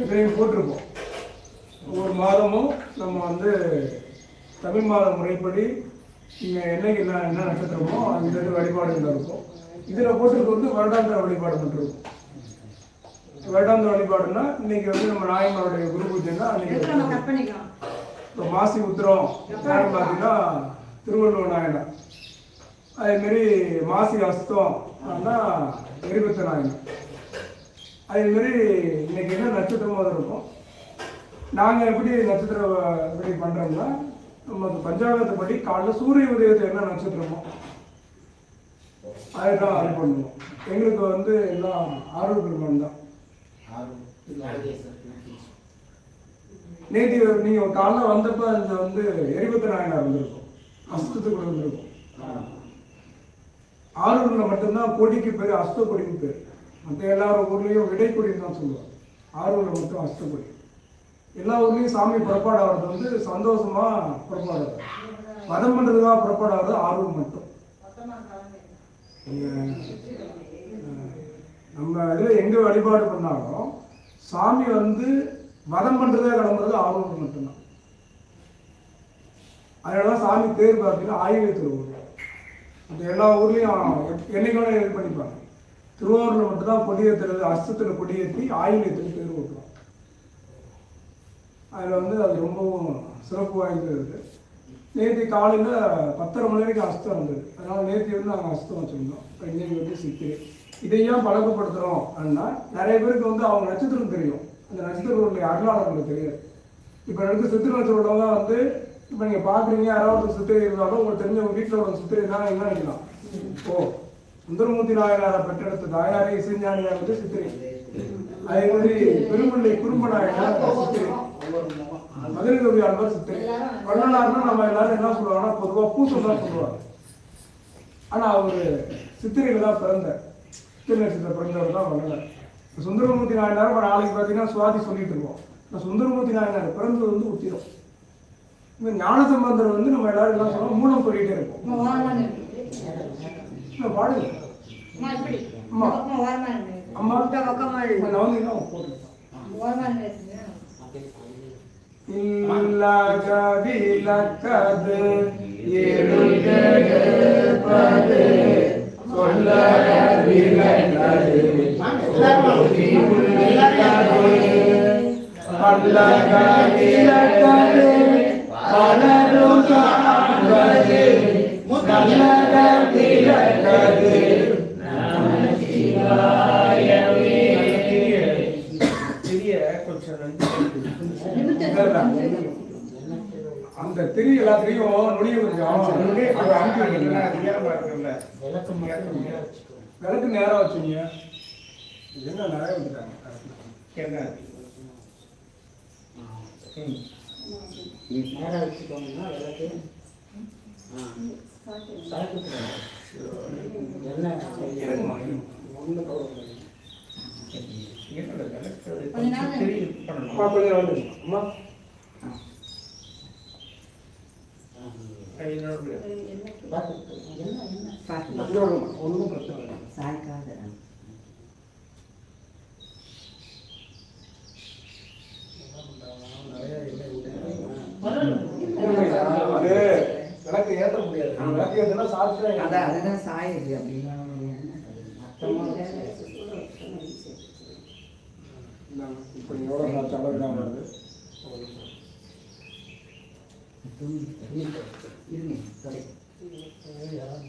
இதையும் போட்டிருப்போம். ஒவ்வொரு மாதமும் நம்ம வந்து தமிழ் மாத முறைப்படி நீங்கள் என்னைக்கு என்ன நட்சத்திரமோ அந்த வழிபாடுகள் இருக்கும். இதில் போட்டிருக்க வந்து வருடாந்திர வழிபாடு மட்டும் இருக்கும். வருடாந்திர வழிபாடுன்னா இன்னைக்கு வந்து நம்ம நாயன்மாருடைய குரு பூஜைன்னா அன்னைக்கு இப்போ மாசி உத்திரம் பார்த்தீங்கன்னா திருவள்ளுவர் நாயனர், அதேமாரி மாசி அஸ்தம்னா எரிபத்த நாயனர், அதேமாரி இன்னைக்கு என்ன நட்சத்திரமோ அது இருக்கும். நாங்கள் எப்படி நட்சத்திரம் எப்படி பண்ணுறோம்னா நமக்கு பஞ்சாங்கத்தைப்படி காலைல சூரிய உதயத்தை என்ன நட்சத்திரமோ அதுதான் அது பண்ணுவோம். எங்களுக்கு வந்து எல்லாம் ஆர்வ பெருமான் தான். நேற்று நீங்கள் காலைல வந்தப்போ அந்த வந்து எரிபத்த நாயனார் வந்திருக்கும், அஸ்தத்துக்கு கூட வந்திருக்கும். ஆரூரில் மட்டும்தான் கொடிக்கு பேர் அஸ்த கொடிக்கு பேர். மற்ற எல்லா ஊர்லேயும் விடைக்கொடின்னு தான் சொல்லுவாங்க. ஆரூரில் மட்டும் அஸ்தக்கொடி. எல்லா ஊர்லேயும் சாமி புறப்பாடு ஆகிறது வந்து சந்தோஷமாக புறப்பாடு, வதம் பண்ணுறதுக்காக புறப்பாடு ஆகிறது ஆரூர் மட்டும். நம்ம இதில் எங்கே வழிபாடு பண்ணாலும் சாமி வந்து வதம் பண்ணுறதே கிளம்புறது ஆரூர் மட்டும்தான். அதனால தான் சாமி பேர் பார்த்தீங்கன்னா ஆயுத திருவூர். மற்ற எல்லா ஊர்லேயும் என்னைக்கோட இது பண்ணிப்பாங்க. திருவாரூரில் மட்டும்தான் கொடியேற்றுறது, அஸ்தத்தில் கொடியேற்றி ஆயுதத்துக்கு பேர் ஓட்டுவோம். அதில் வந்து அது ரொம்பவும் சிறப்பு வாய்ந்தது. நேற்று காலையில் 10:30 மணி வரைக்கும் அஸ்தம் இருந்தது. அதனால் நேற்று வந்து நாங்கள் அஸ்தம் வச்சுருந்தோம். இன்னைக்கு வந்து சித்திரை. இதையும் பழக்கப்படுத்துகிறோம் அப்படின்னா நிறைய பேருக்கு வந்து அவங்க நட்சத்திரம் தெரியும், அந்த நட்சத்திரங்களுடைய அருளாளர்களுக்கு தெரியாது. இப்போ எனக்கு சித்திரை நட்சத்திரம் வந்து இப்போ நீங்கள் பார்க்குறீங்க, யாராவது சித்திரை இருந்தாலும் உங்களுக்கு தெரிஞ்சவங்க வீட்டில் உள்ள சித்திரை இருந்தாலும் என்ன நினைக்கலாம், ஓ சுந்தரமூர்த்தி நாயனாரை பெற்றெடுத்த தாயாரே இசைஞானியார் வந்து சித்திரை, அதே மாதிரி பெரும்பிள்ளை குறும்ப நாயனார் சித்திரை, மதுரை கவி ஆழ்வார் சித்திரை. வள்ளலார்னா நம்ம எல்லாரும் என்ன சொல்லுவாங்கன்னா பொதுவாக பூசம் தான் சொல்லுவாங்க. ஆனால் அவர் சித்திரையில் தான் பிறந்தார். சித்திரை நட்சத்திரம் பிறந்தவர் தான் வள்ளலார். சுந்தரமூர்த்தி நாயனார் இப்போ நாளைக்கு பார்த்தீங்கன்னா சுவாதி சொல்லிட்டு இருக்கோம். இந்த சுந்தரமூர்த்தி நாயனார் பிறந்தது வந்து உத்திரம். இந்த ஞானசம்பந்தர் வந்து நம்ம எல்லாரும் என்ன சொல்லுவோம், மூலம் சொல்லிட்டே இருப்போம். பாடுங்க அம்மா அம்மா போட்டு இலக்கது எழுபது அந்த திரி எல்லாத்தையும் நுழைய விளக்கு நேரம் வச்சுங்க. என்ன நிறைய வந்துட்டாங்க நேரம் வச்சுக்கோங்கன்னா விளக்கு ஒன்றும் பிரச்சனை இல்லை. சாய்க்காத விளக்கு ஏற்ற முடியாது. விளக்கு ஏற்றினா சாப்பிட்டு அதுதான் சாயுது அப்படின்னா இப்படி எவ்வளோ தவறுதான் வருது.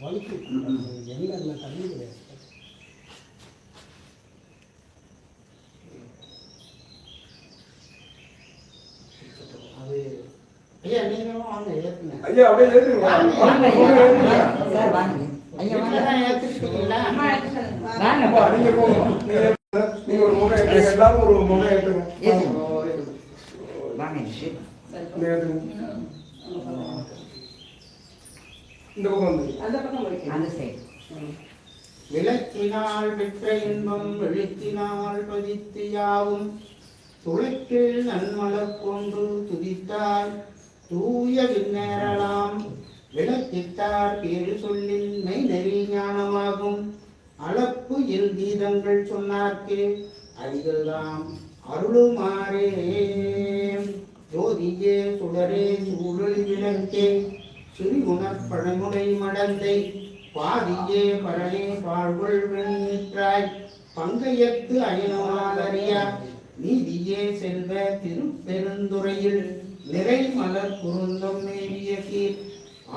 வலிக்கு என்ன தண்ணி கிடையாது. ஐயா நீங்களும் வாங்க ஏத்துங்க. ஐயா அப்படியே ஏத்துங்க. நீங்க போங்க. நீங்க ஒரு முகம் ஏத்துங்க. எல்லாரும் ஒரு முகம் ஏத்துங்க. இந்த பக்கம் வந்து அந்த பக்கம் அந்த சைடு. விளக்கினால் பெற்ற இன்பம் வெளித்தினால் பதித்து யாவும் துளைக்கில் நன்மலர் கொண்டு துதித்தால் தூய விண்ணேறலாம். விளக்கித்தார் பேரு சொல்லின் மெய் நெறி ஞானமாகும். அளப்பு எல் கீதங்கள் சொன்னார்க்கே அடிகள்தாம் அருளுமாறே ஜோதியே சுடரே சூழல் விளக்கே சிறுகுணப் பழமுடை மடந்தை பாதியே பரணே பாழ்கொள் வெண்ணீற்றாய் பங்கையத்து அயனமாலறியா நீதியே செல்வ திருப்பெருந்துறையில் நிறை மலர் குருந்தம் மேவிய கீர்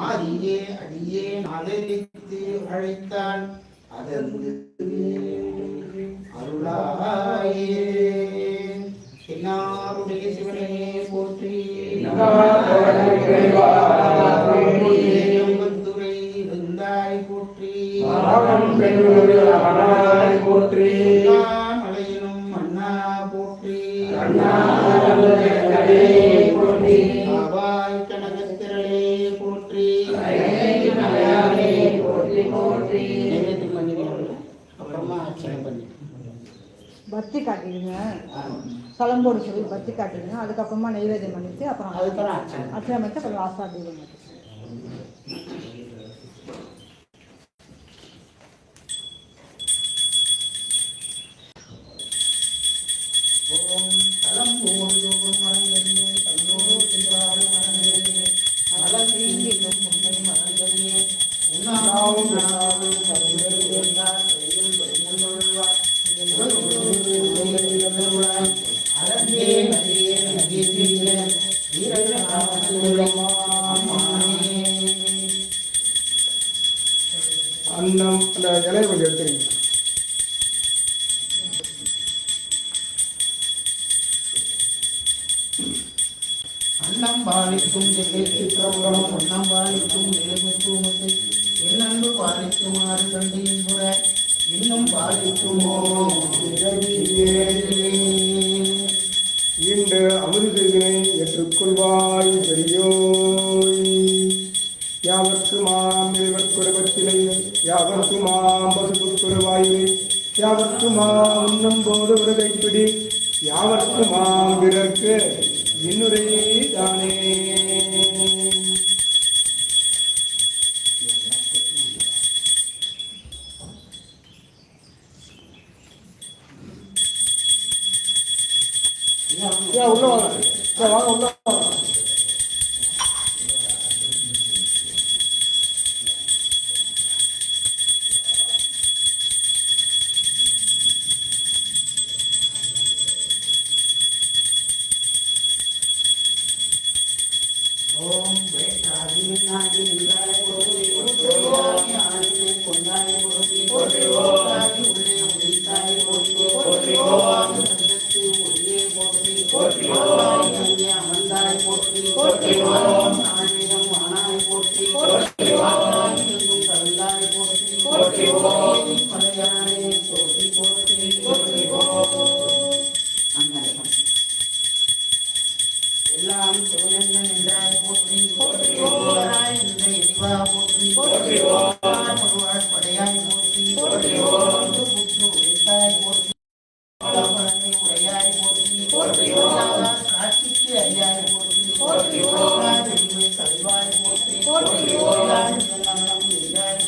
ஆதியே அடியே நாதரித்து அழைத்தாள் அதற்கு அருளாயே. என்னாருடைய சிவனே போற்றி துறை இருந்தாய் போற்றி மலையினும் மன்னா போற்றி ஆவாய் கனகத்திரளே போற்றி நைவேத்தியம் பண்ணிடுவாங்க. அப்புறமா அர்ச்சனை பண்ணி பத்தி காட்டிடுங்க, சலம்போடு சொல்லி பத்தி காட்டிடுங்க. அதுக்கப்புறமா நைவேத்தியம் பண்ணிட்டு அப்புறம் அதுக்கப்புறம் அர்ச்சனை பண்ணிட்டு அப்புறம் லாஸ்டாக தீபம். ஓம் தலம்போடு மரங்களிலே தன்னோடு திவாறு மரங்களிலே மலர்ந்தீங்கும் முன்னை மரங்களிலே உண்ணாவும் நாவும் பரவுதல் என்றார் செயல் வருமுள்ளார் அறந்தே நதியே நதியே அன்னம் அந்த இலையை கொஞ்சம் எடுத்துருங்க. அன்னம் பாலிக்கும் சித்திரம்பரம் ஒன்னம் பாலிக்கும் நிலைமைத்துவத்தை என்னன்பு பாலிக்குமாறு கண்டியின் புற இன்னும் பாலிக்குமோ ஈண்டு அமிர்தினை ஏற்றுக்கொள்வாய் பெரியோய். யாவர்க்கு மாம் இவர்க்குறவத்தினை யாவர்க்கு மாம் பசுபுக்குறவாயினை யாவர்க்கு மாம் உண்ணும் போது ஒரு கைப்பிடி யாவர்க்கு மாம் பிறர்க்கு இன்னுரை தானே. உள்ள வாங்க, வாங்க உள்ள வாங்க. ஓம் வேட்டாதி நாடி நின்றாய் போற்றி ஆடினை கொண்டாய் போற்றி ஓடாதி உள்ளே உடைத்தாய் போற்றி சந்தத்து ஒளியே போற்றி அங்கே அமர்ந்தாய் போற்றி ஆன்மீகம் ஆனாய் போற்றி எங்கும் கலந்தாய் போற்றி மலையானே போற்றி எல்லாம் சோழன் என்றாய் போற்றி ஓராய் என்ற இனிவா போற்றி ஒருவாழ் படையாய் போற்றி புற்று உடைத்தாய் போற்றி பழனி உடையாய் போற்றி காட்சிக்கு அறியாய் போற்றி கல்வாய் போற்றி நலம் எய்தாய்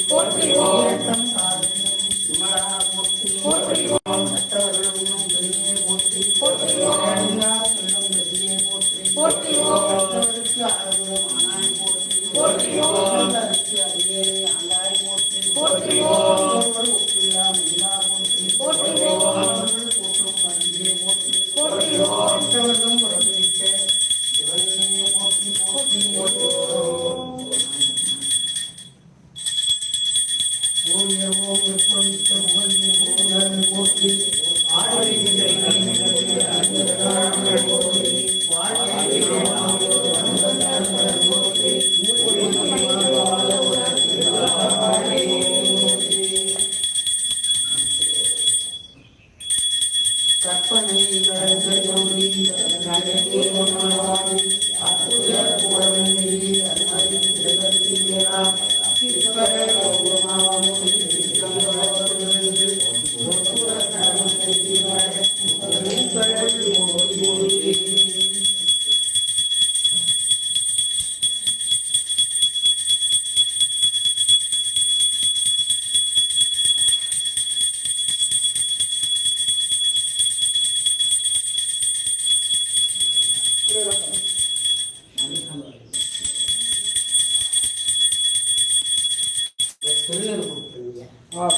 போற்றி இரட்டம் காதலும் சுமரா போற்றி மற்றவர்கள் உண்ணும் பெருமையை போற்றி எல்லா செல்லும் கதியே போற்றி மற்றவர்களுக்கு அழகுரம் ஆனாய் போற்றி அறிவியலை ஆண்டாய் போற்றி ஒருவர் ஒப்பில்லா மெல்லா போற்றி அவர்கள் போற்றும் மருந்தே போற்றி மற்றவர்களும் புறப்பிடிக்க சிவனையே போற்றி ஓம் எப்பொழுது புகழ் போற்றி கற்பனை திருநெல் கொடுத்துருங்க. ஆ